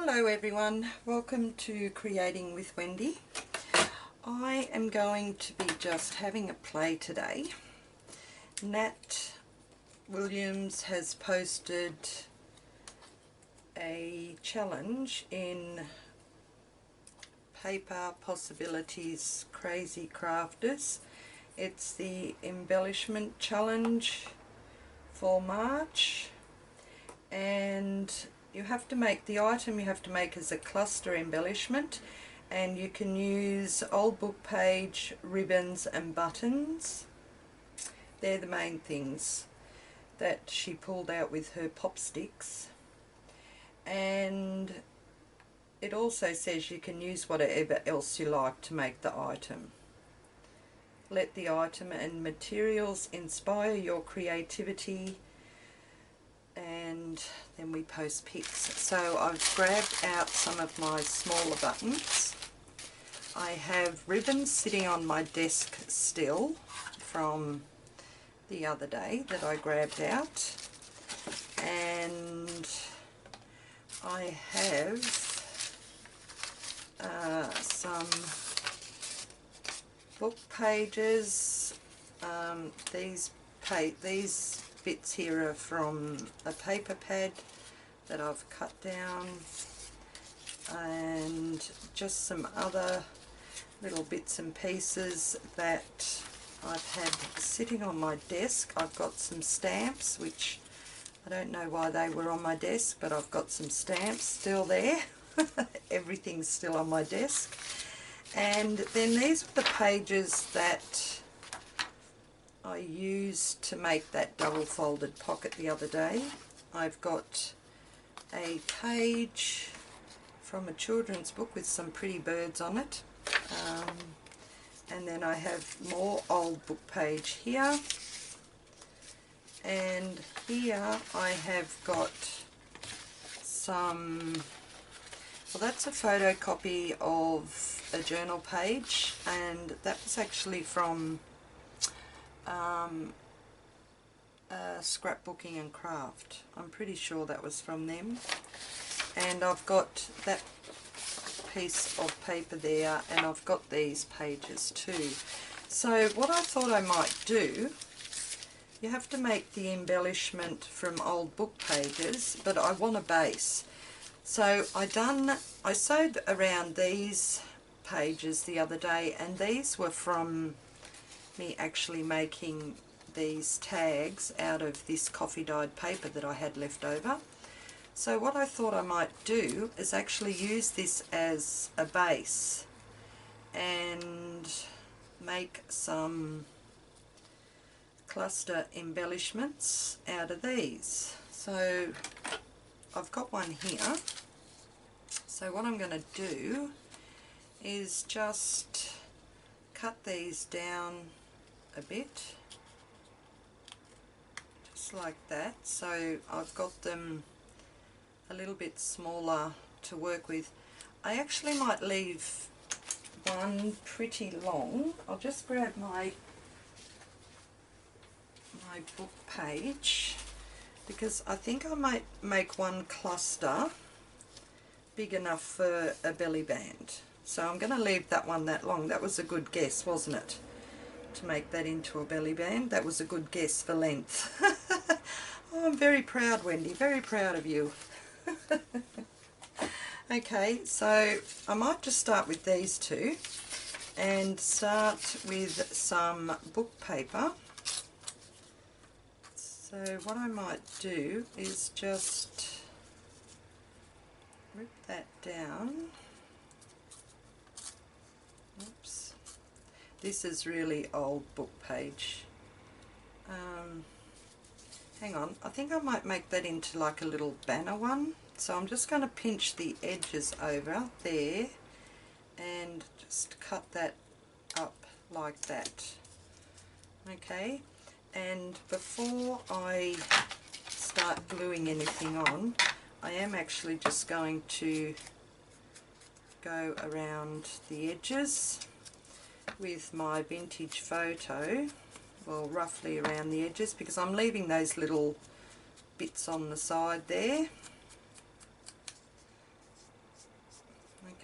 Hello everyone, welcome to Creating with Wendy. I am going to be just having a play today. Nat Williams has posted a challenge in Paper Possibilities Crazy Crafters. It's the embellishment challenge for March, and you have to make the item you have to make as a cluster embellishment, and you can use old book page, ribbons and buttons. They're the main things that she pulled out with her pop sticks. And it also says you can use whatever else you like to make the item. Let the item and materials inspire your creativity. And then we post pics. So I've grabbed out some of my smaller buttons. I have ribbons sitting on my desk still from the other day that I grabbed out, and I have some book pages. These bits here are from a paper pad that I've cut down, and just some other little bits and pieces that I've had sitting on my desk. I've got some stamps, which I don't know why they were on my desk, but I've got some stamps still there. Everything's still on my desk. And then these are the pages that I used to make that double folded pocket the other day. I've got a page from a children's book with some pretty birds on it, and then I have more old book page here, and here I have got some, well, that's a photocopy of a journal page, and that was actually from Scrapbooking and Craft. I'm pretty sure that was from them. And I've got that piece of paper there, and I've got these pages too. So what I thought I might do, you have to make the embellishment from old book pages, but I want a base. So I sewed around these pages the other day, and these were from me actually making these tags out of this coffee dyed paper that I had left over. So what I thought I might do is actually use this as a base and make some cluster embellishments out of these. So I've got one here. So what I'm going to do is just cut these down a bit, just like that. So I've got them a little bit smaller to work with. I actually might leave one pretty long. I'll just grab my book page, because I think I might make one cluster big enough for a belly band. So I'm going to leave that one that long. That was a good guess, wasn't it? To make that into a belly band. That was a good guess for length. Oh, I'm very proud, Wendy, very proud of you. Okay, so I might just start with these two and start with some book paper. So what I might do is just rip that down. Oops. This is really old book page. Hang on, I think I might make that into like a little banner one. So I'm just going to pinch the edges over there and just cut that up like that. Okay, and before I start gluing anything on, I am actually just going to go around the edges with my vintage photo, well, roughly around the edges, because I'm leaving those little bits on the side there.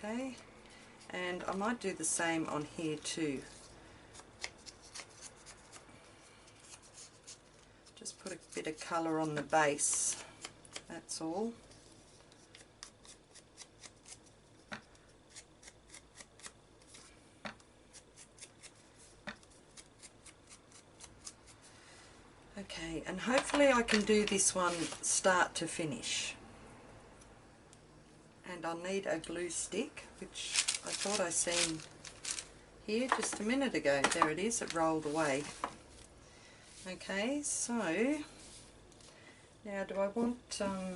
Okay, and I might do the same on here too. Just put a bit of colour on the base, that's all. Okay, and hopefully I can do this one start to finish. And I'll need a glue stick, which I thought I seen here just a minute ago. There it is, it rolled away. Okay, so now do I want, I'll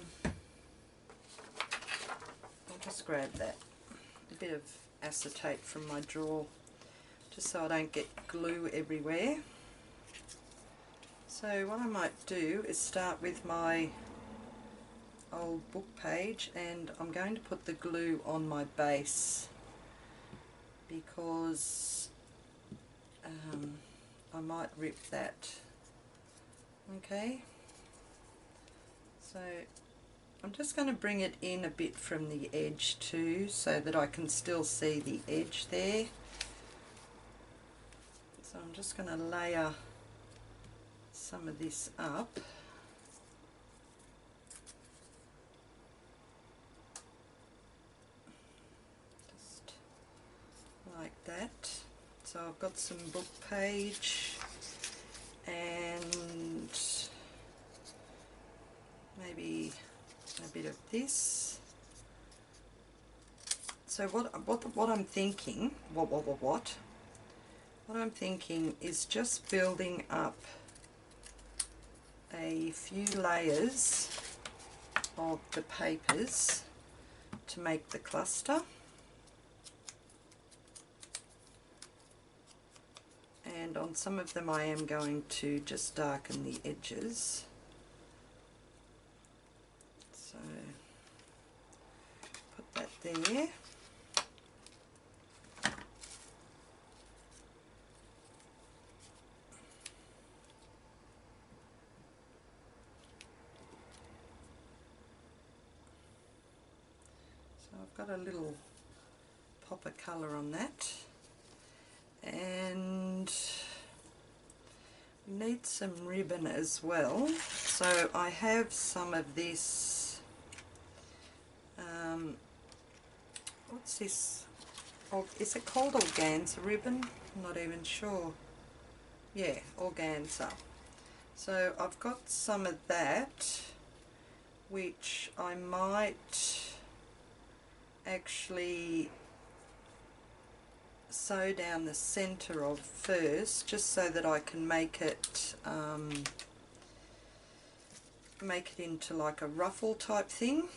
just grab that, a bit of acetate from my drawer, just so I don't get glue everywhere. So what I might do is start with my old book page, and I'm going to put the glue on my base because I might rip that. Okay, so I'm just going to bring it in a bit from the edge too, so that I can still see the edge there. So I'm just going to layer some of this up. Just like that. So I've got some book page and maybe a bit of this. So what I'm thinking, what I'm thinking is just building up a few layers of the papers to make the cluster, and on some of them I am going to just darken the edges. So put that there. I've got a little pop of colour on that, and we need some ribbon as well. So I have some of this, what's this, oh, is it called organza ribbon? I'm not even sure. Yeah, organza. So I've got some of that, which I might actually sew down the center of first, just so that I can make it into like a ruffle type thing.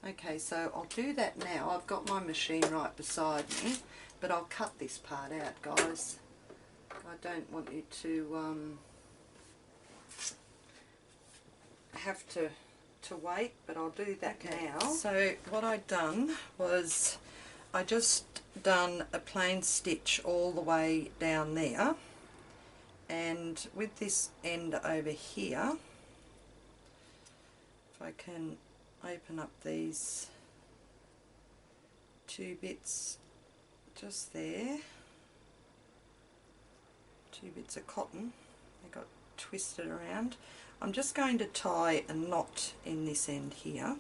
Okay, so I'll do that now. I've got my machine right beside me, but I'll cut this part out, guys. I don't want you to have to wait, but I'll do that now. So what I'd done was I just done a plain stitch all the way down there, and with this end over here, if I can open up these two bits just there, two bits of cotton, they got twisted around. I'm just going to tie a knot in this end here.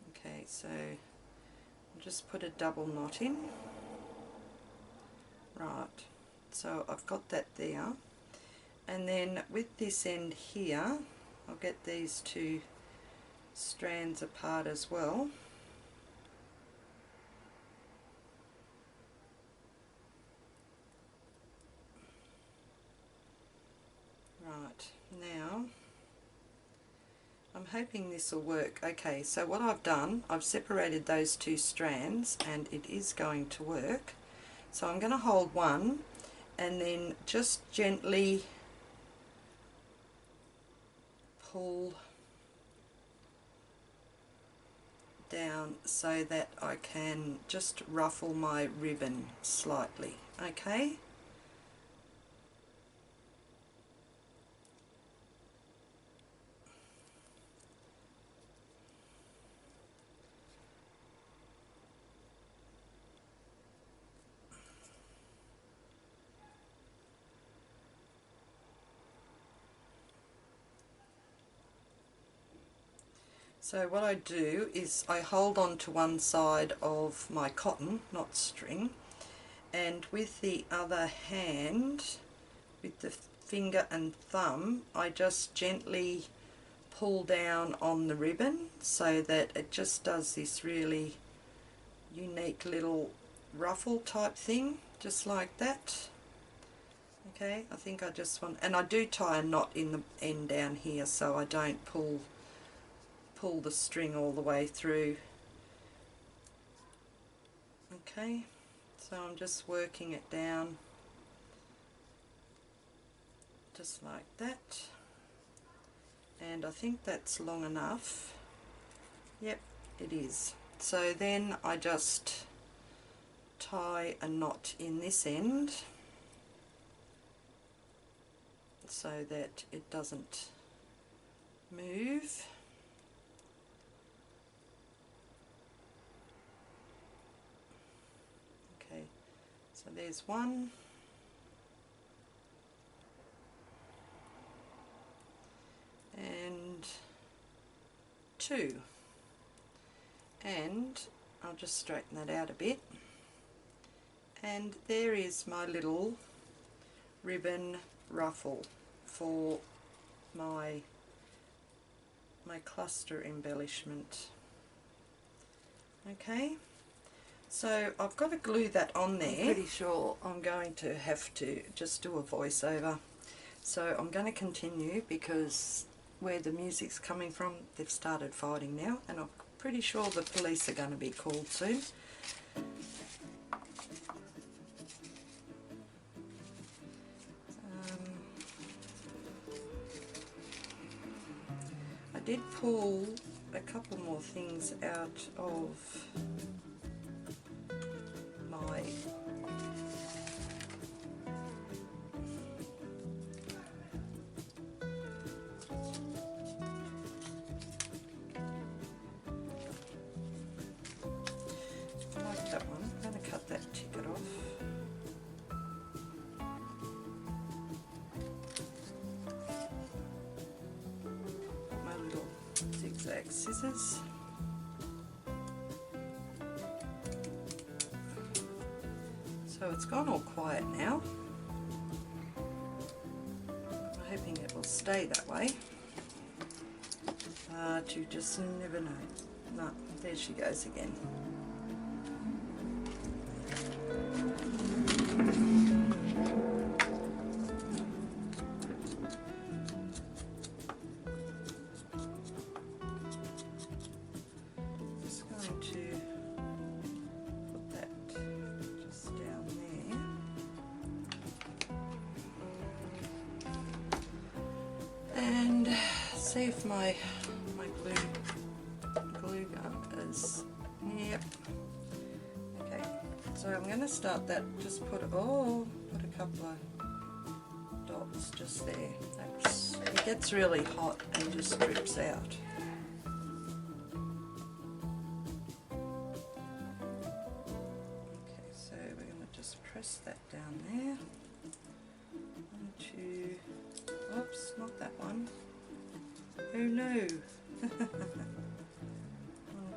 Okay, so I'll just put a double knot in. Right, so I've got that there. And then with this end here, I'll get these two strands apart as well. Right, now I'm hoping this will work. Okay, so what I've done, I've separated those two strands and it is going to work. So I'm going to hold one and then just gently pull down so that I can just ruffle my ribbon slightly. Okay. So what I do is I hold on to one side of my cotton, not string, and with the other hand, with the finger and thumb, I just gently pull down on the ribbon so that it just does this really unique little ruffle type thing, just like that. Okay, I think I just want, and I do tie a knot in the end down here so I don't pull the string all the way through. Okay, so I'm just working it down just like that, and I think that's long enough. Yep, it is. So then I just tie a knot in this end so that it doesn't move. Okay, so there's one, and two, and I'll just straighten that out a bit, and there is my little ribbon ruffle for my cluster embellishment. Okay, so I've got to glue that on there. I'm pretty sure I'm going to have to just do a voiceover, so I'm going to continue because where the music's coming from, they've started fighting now, and I'm pretty sure the police are going to be called soon. I did pull a couple more things out of my that one. I'm going to cut that ticket off. My little zigzag scissors. So it's gone all quiet now. I'm hoping it will stay that way. But you just never know. No, there she goes again. And see if my glue gun is, yep. Okay, so I'm going to start that, just put a couple of dots just there. It gets really hot and just drips out. Okay, so we're going to just press that down there. 1, 2, oops, not that one. Oh no! 1,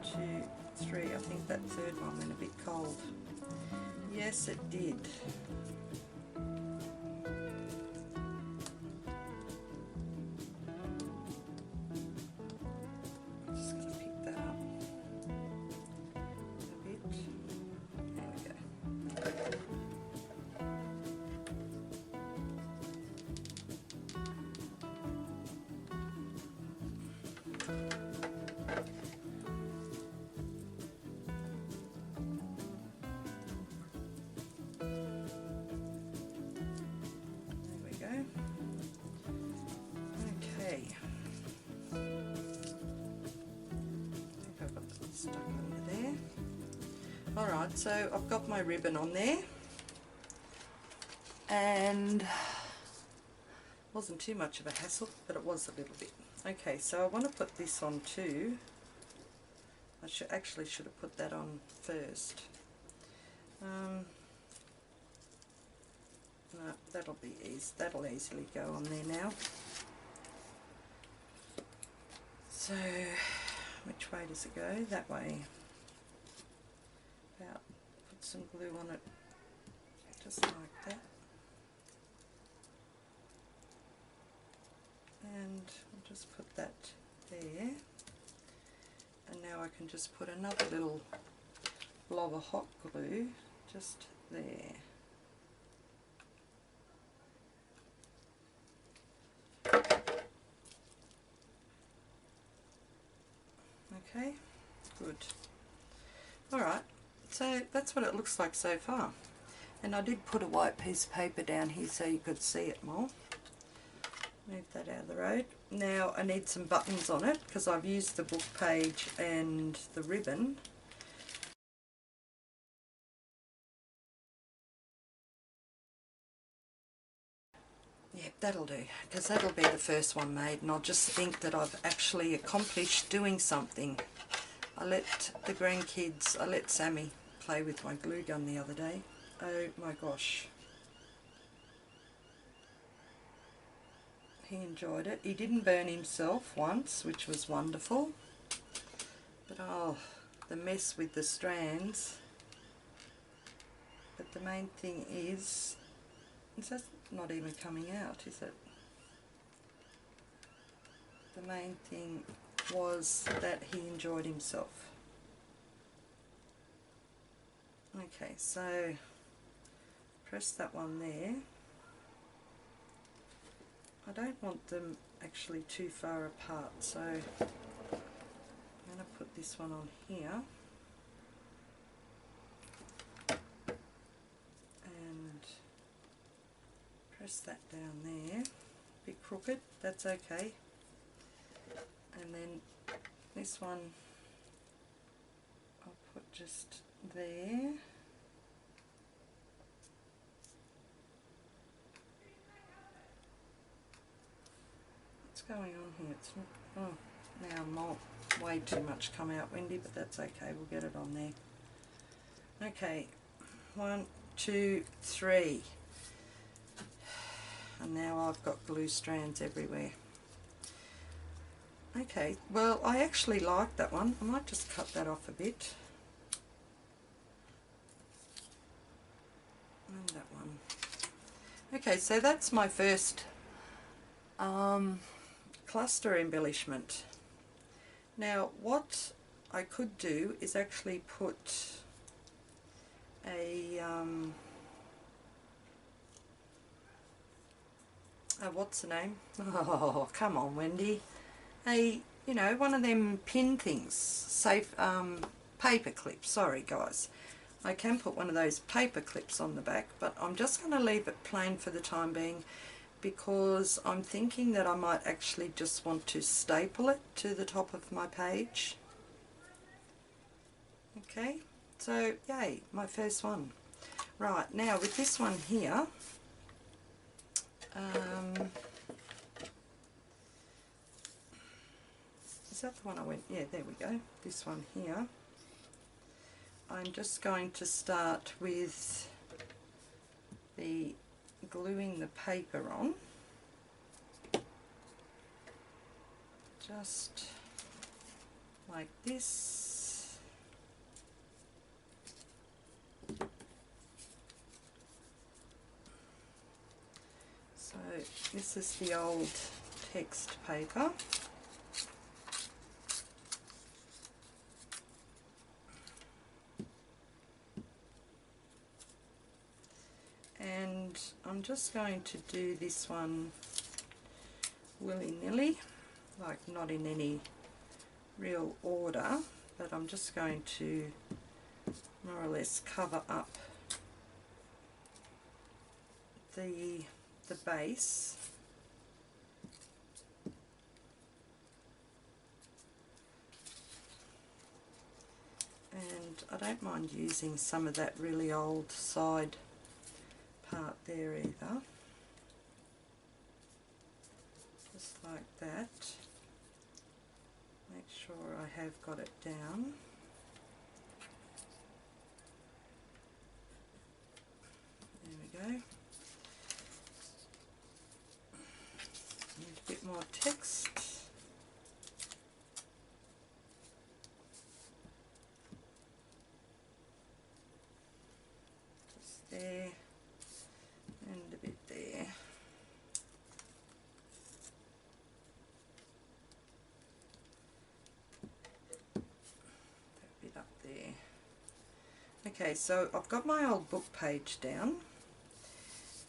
2, 3. I think that third one went a bit cold. Yes, it did. I'm just going to pick that up a bit. There we go. Okay. I think I've got that stuck under there. Alright, so I've got my ribbon on there, and wasn't too much of a hassle, but it was a little bit. Okay, so I want to put this on too. I should have put that on first. No, that'll be easy. That'll easily go on there now. So which way does it go? That way. About, put some glue on it, just like that. And I'll just put that there. And now I can just put another little blob of hot glue just there. Okay, good. Alright, so that's what it looks like so far. And I did put a white piece of paper down here so you could see it more. Move that out of the road. Now I need some buttons on it because I've used the book page and the ribbon. Yep, that'll do, because that'll be the first one made, and I'll just think that I've actually accomplished doing something. I let Sammy play with my glue gun the other day. Oh my gosh. He enjoyed it. He didn't burn himself once, which was wonderful. But oh, the mess with the strands. But the main thing is that not even coming out, is it? The main thing was that he enjoyed himself. Okay, so press that one there. I don't want them actually too far apart, so I'm going to put this one on here. And press that down there. A bit crooked, that's okay. And then this one I'll put just there. What's going on here? It's not, oh, now more, way too much come out, Wendy, but that's okay, we'll get it on there. Okay, 1, 2, 3. And now I've got glue strands everywhere. Okay, well, I actually like that one. I might just cut that off a bit. And that one. Okay, so that's my first cluster embellishment. Now, what I could do is actually put a what's the name? Oh, come on, Wendy. You know, one of them pin things, safe paper clips. Sorry guys, I can put one of those paper clips on the back, but I'm just going to leave it plain for the time being because I'm thinking that I might actually just want to staple it to the top of my page. Okay, so yay, my first one. Right, now with this one here, is that the one I went? Yeah, there we go. This one here. I'm just going to start with the gluing the paper on. Just like this. So this is the old text paper. And I'm just going to do this one willy-nilly, like not in any real order, but I'm just going to more or less cover up the base. And I don't mind using some of that really old side part there either, just like that. Make sure I have got it down. There we go. Need a bit more text. Okay, so I've got my old book page down,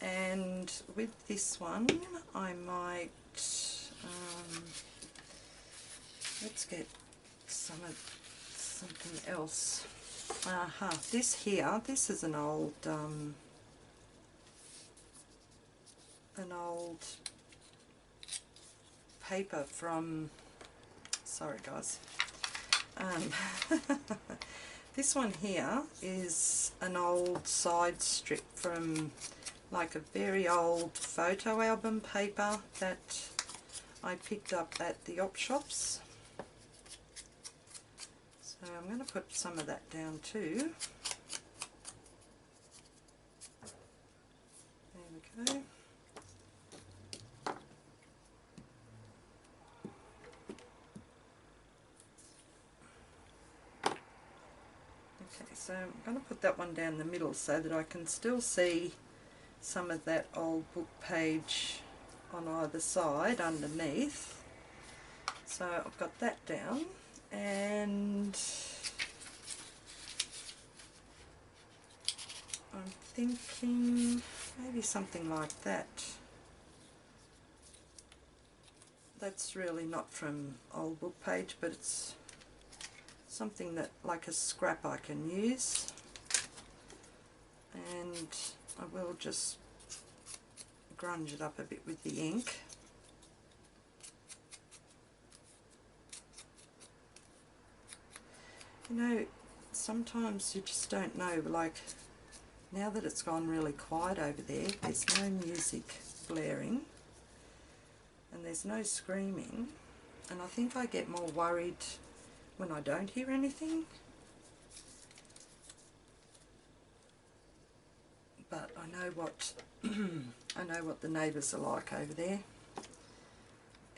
and with this one I might, let's get something else. This here, this is an old paper from, sorry guys, this one here is an old side strip from like a very old photo album paper that I picked up at the op shops. So I'm going to put some of that down too. There we go. Okay, so I'm going to put that one down the middle so that I can still see some of that old book page on either side underneath. So I've got that down, and I'm thinking maybe something like that. That's really not from old book page, but it's something that like a scrap I can use, and I will just grunge it up a bit with the ink. You know, sometimes you just don't know, like now that it's gone really quiet over there, there's no music blaring and there's no screaming, and I think I get more worried when I don't hear anything. But I know what I know what the neighbours are like over there.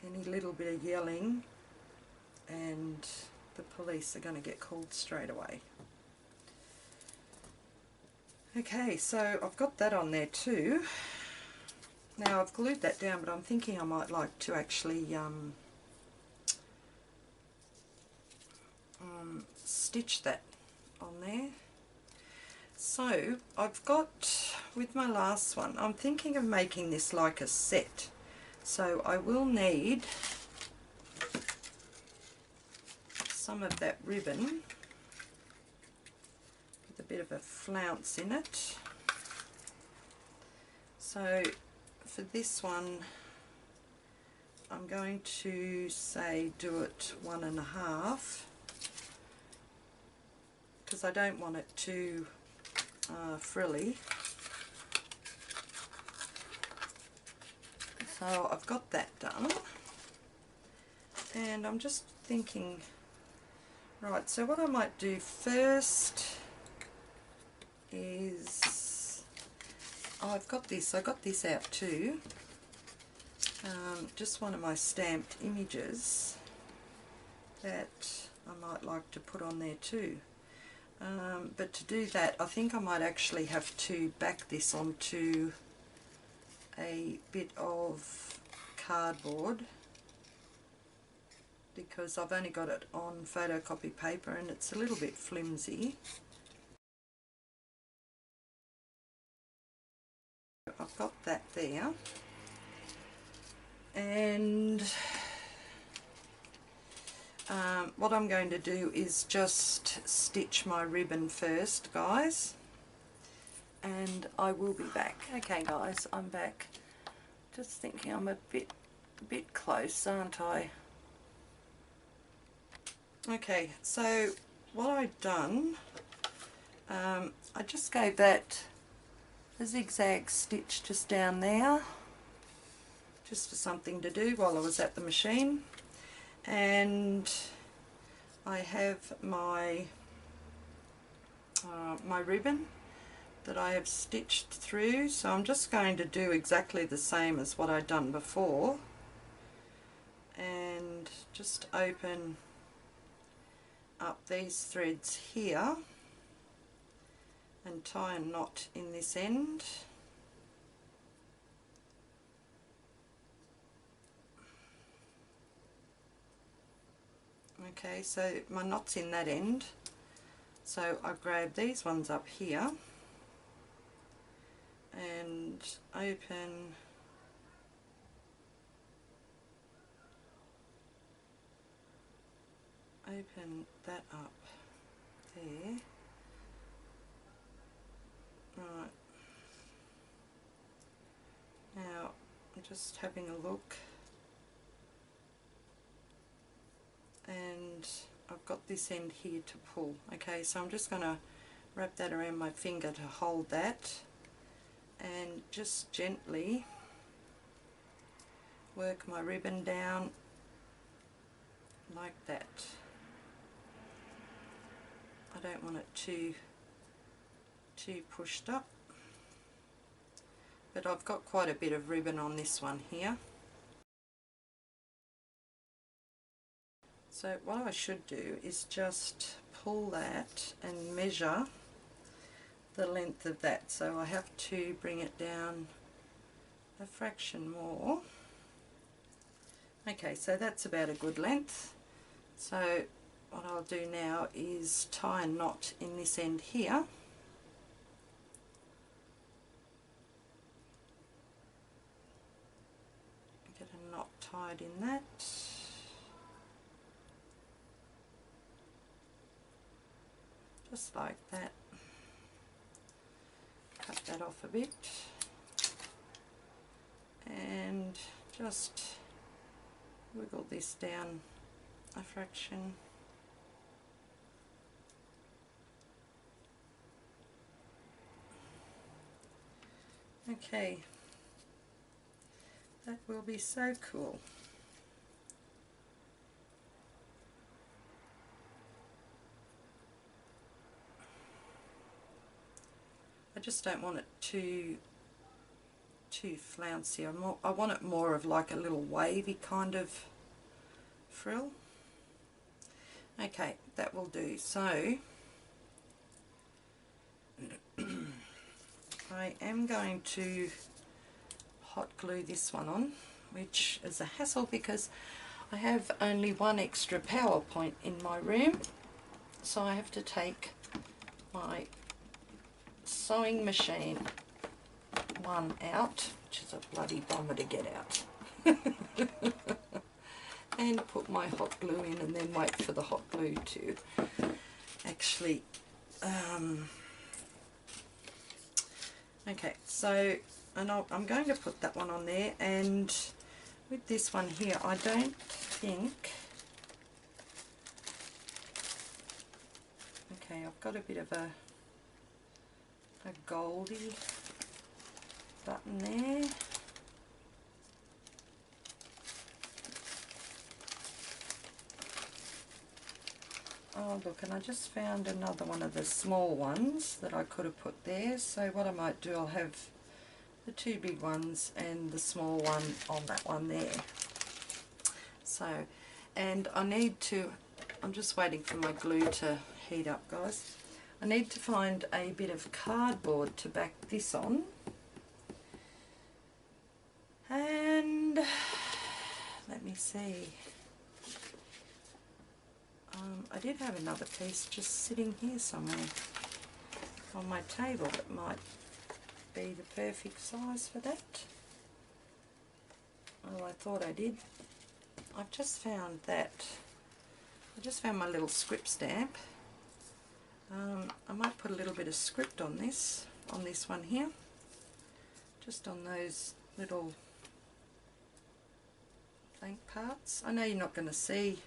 Any little bit of yelling and the police are going to get called straight away. Okay, so I've got that on there too. Now I've glued that down, but I'm thinking I might like to actually stitch that on there. So I've got, with my last one, I'm thinking of making this like a set. So I will need some of that ribbon with a bit of a flounce in it. So for this one I'm going to say do it 1.5, because I don't want it too frilly. So I've got that done, and I'm just thinking, right, so what I might do first is, oh, I got this out too, just one of my stamped images that I might like to put on there too. But to do that, I think I might actually have to back this onto a bit of cardboard, because I've only got it on photocopy paper and it's a little bit flimsy. I've got that there, and what I'm going to do is just stitch my ribbon first, guys, and I will be back. Okay guys, I'm back. Just thinking I'm a bit close, aren't I? Okay, so what I've done, I just gave that a zigzag stitch just down there, just for something to do while I was at the machine, and I have my my ribbon that I have stitched through, so I'm just going to do exactly the same as what I'd done before, and just open up these threads here and tie a knot in this end. Okay, so my knot's in that end, So I grab these ones up here and open that up there. Right, now I'm just having a look, and I've got this end here to pull. Okay, so I'm just going to wrap that around my finger to hold that, and just gently work my ribbon down like that. I don't want it too pushed up, but I've got quite a bit of ribbon on this one here. So what I should do is just pull that and measure the length of that. So I have to bring it down a fraction more. Okay, so that's about a good length. So what I'll do now is tie a knot in this end here. Get a knot tied in that. Just like that. Cut that off a bit. And just wiggle this down a fraction. Okay, that will be so cool. I just don't want it too flouncy. I want it more of like a little wavy kind of frill. Okay, that will do. So I am going to hot glue this one on, which is a hassle because I have only one extra power point in my room, so I have to take my sewing machine one out, which is a bloody bomber to get out, and put my hot glue in, and then wait for the hot glue to actually okay, so I'm going to put that one on there, and with this one here I don't think, okay, I've got a bit of a goldy button there. Oh look, and I just found another one of the small ones that I could have put there. So what I might do, I'll have the two big ones and the small one on that one there. So, and I need to, I'm just waiting for my glue to heat up, guys. I need to find a bit of cardboard to back this on. And let me see. I did have another piece just sitting here somewhere on my table that might be the perfect size for that. Well, I thought I did. I've just found that. I just found my little script stamp. I might put a little bit of script on this one here, just on those little blank parts. I know you're not going to see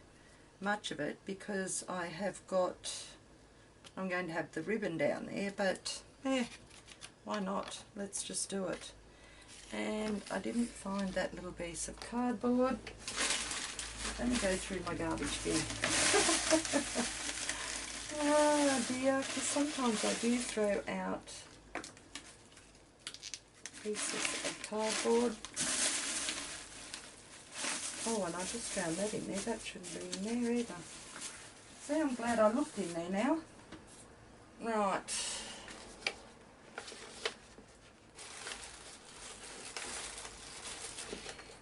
much of it because I'm going to have the ribbon down there, but why not? Let's just do it. And I didn't find that little piece of cardboard. Let me go through my garbage bin. Oh dear, because sometimes I do throw out pieces of cardboard. Oh, and I just found that in there. That shouldn't be in there either. See, I'm glad I looked in there now. Right.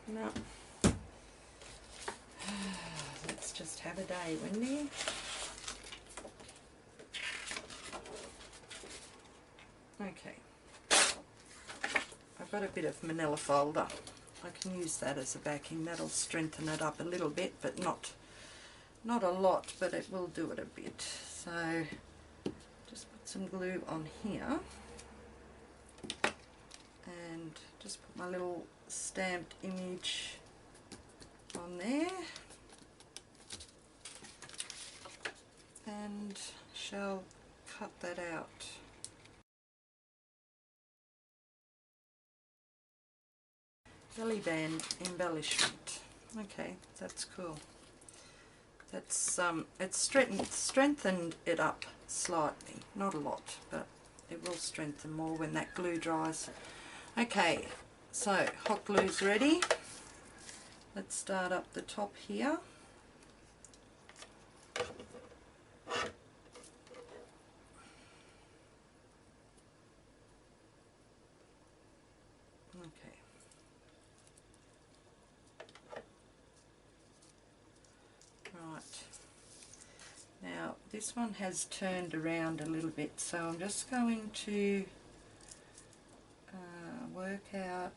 No. Let's just have a day, Wendy. Okay, I've got a bit of manila folder. I can use that as a backing. That'll strengthen it up a little bit, but not a lot, but it will do it a bit. So just put some glue on here and just put my little stamped image on there, and shall cut that out. Belly band embellishment. Okay, that's cool. That's it's strengthened it up slightly, not a lot, but it will strengthen more when that glue dries. Okay, so hot glue's ready. Let's start up the top here. Okay. Right. Now this one has turned around a little bit, so I'm just going to work out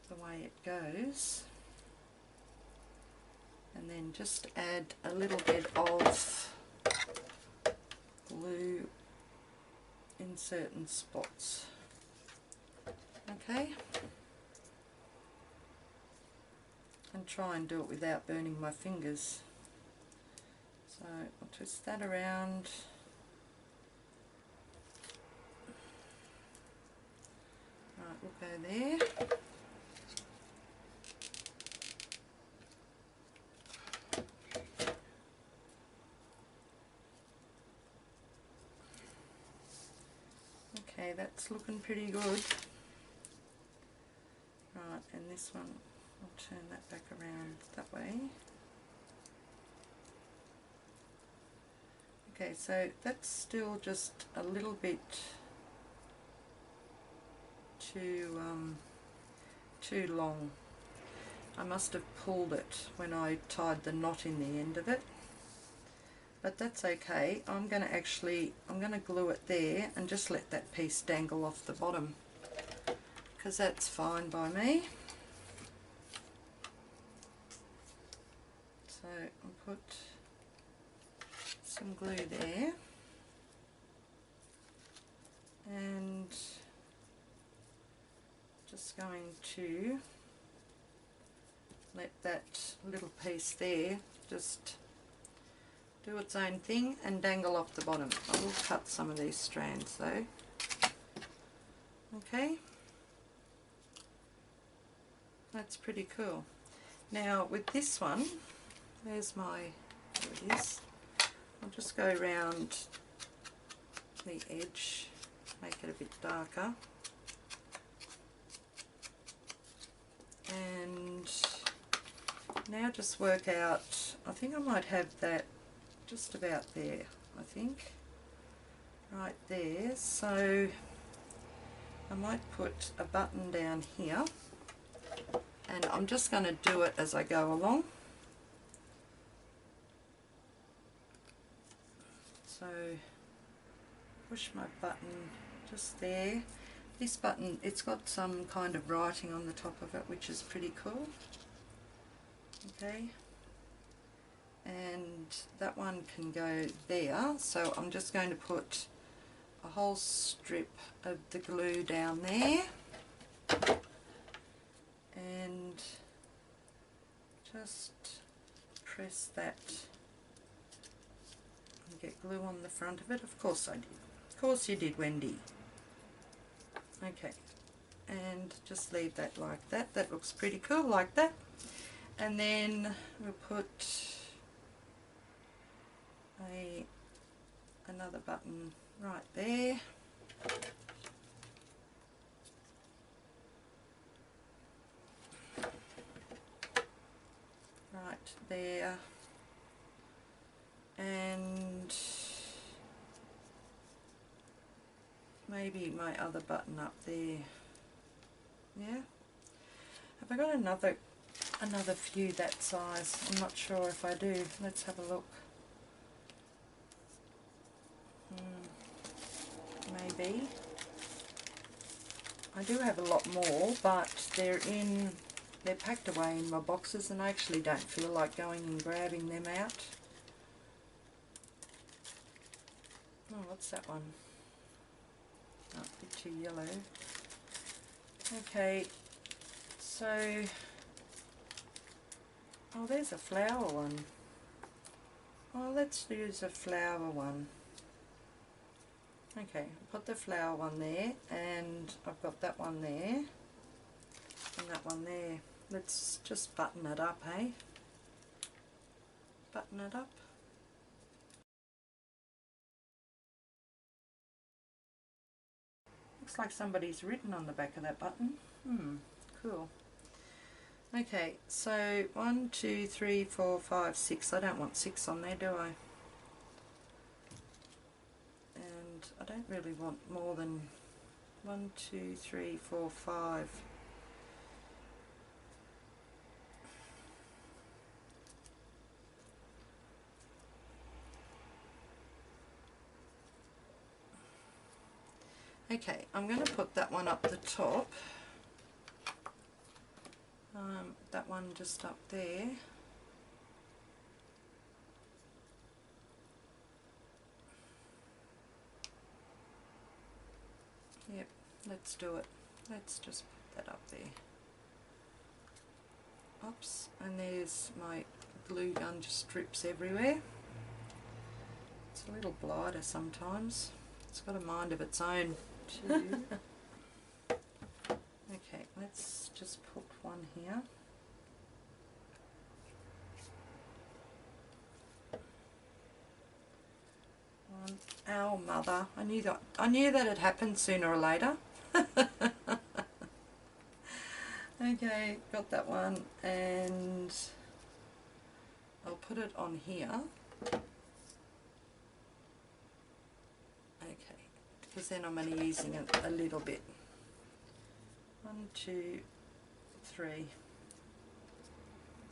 the way it goes, and then just add a little bit of glue in certain spots. Okay, and try and do it without burning my fingers. So I'll twist that around. Right, we'll go there. Okay, that's looking pretty good. Right, and this one, I'll turn that back around that way. Okay, so that's still just a little bit too long. I must have pulled it when I tied the knot in the end of it, but that's okay. I'm going to glue it there and just let that piece dangle off the bottom, because that's fine by me. So I'll put some glue there, and just going to let that little piece there just do its own thing and dangle off the bottom. I will cut some of these strands though. Okay, that's pretty cool. Now with this one, there it is. I'll just go around the edge, make it a bit darker, and now just work out, I think I might have that just about there, I think, right there. So I might put a button down here, and I'm just going to do it as I go along. So push my button just there. This button, it's got some kind of writing on the top of it, which is pretty cool. Okay, and that one can go there, so I'm just going to put a whole strip of the glue down there and just press that and get glue on the front of it. Of course I did. Of course you did, Wendy. Okay, and just leave that like that. That looks pretty cool like that. And then we'll put another button right there. Right there. And maybe my other button up there. Yeah. Have I got another few that size? I'm not sure if I do. Let's have a look. maybe. I do have a lot more, but they're packed away in my boxes, and I actually don't feel like going and grabbing them out. Oh, what's that one? Oh, a bit too yellow. Okay, so, oh, there's a flower one. Oh, let's use a flower one. Okay, put the flower one there, and I've got that one there, and that one there. Let's just button it up, eh? Button it up. Looks like somebody's written on the back of that button. Cool. Okay, so 1, 2, 3, 4, 5, 6. I don't want 6 on there, do I? And I don't really want more than 1, 2, 3, 4, 5. Okay, I'm going to put that one up the top. That one just up there. Yep, let's do it. Let's just put that up there. Oops, and there's my glue gun, just drips everywhere. It's a little blighter sometimes. It's got a mind of its own too. Okay, let's just put one here. One. Ow, mother! I knew that had happened sooner or later. Okay, got that one, and I'll put it on here. Okay, because then I'm only using it a little bit. 1, 2, 3.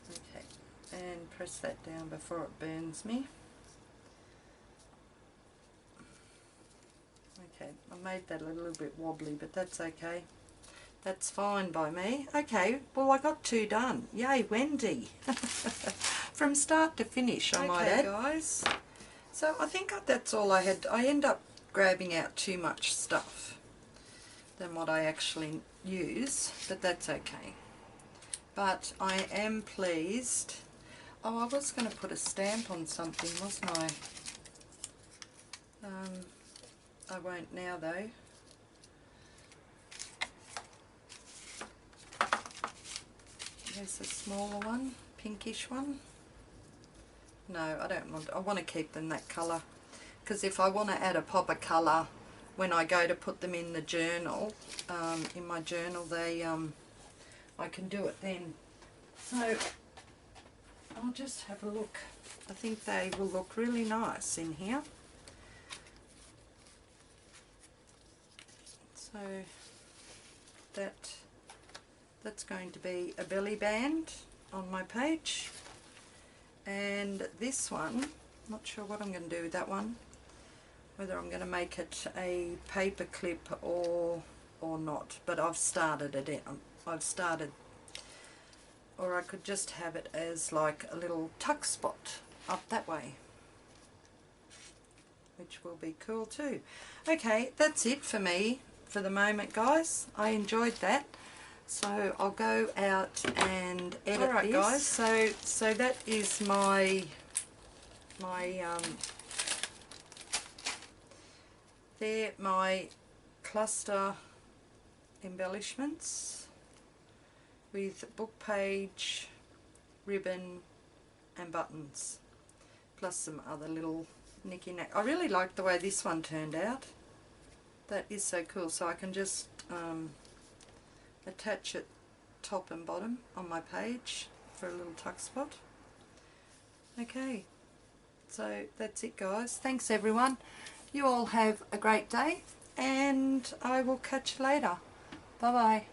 Okay, and press that down before it burns me. Okay, I made that a little bit wobbly, but that's okay. That's fine by me. Okay, well, I got 2 done. Yay, Wendy. From start to finish, I might add. Okay, guys. So I think that's all I had. I end up grabbing out too much stuff than what I actually use, but that's okay. But I am pleased. Oh, I was going to put a stamp on something, wasn't I? I won't now, though. There's a smaller one, pinkish one. No, I don't want. I want to keep them that colour, because if I want to add a pop of colour when I go to put them in the journal, in my journal, I can do it then. So I'll just have a look. I think they will look really nice in here. So that's going to be a belly band on my page, and this one, not sure what I'm going to do with that one, whether I'm going to make it a paper clip or not, but I've started it. Or I could just have it as like a little tuck spot up that way, which will be cool too. Okay, that's it for me for the moment, guys. I enjoyed that. So I'll go out and edit this. Alright, guys, so that is my they're my cluster embellishments with book page, ribbon and buttons, plus some other little knicky-knack. I really like the way this one turned out. That is so cool. So I can just attach it top and bottom on my page for a little tuck spot. Okay, so that's it, guys. Thanks everyone. You all have a great day, and I will catch you later. Bye bye.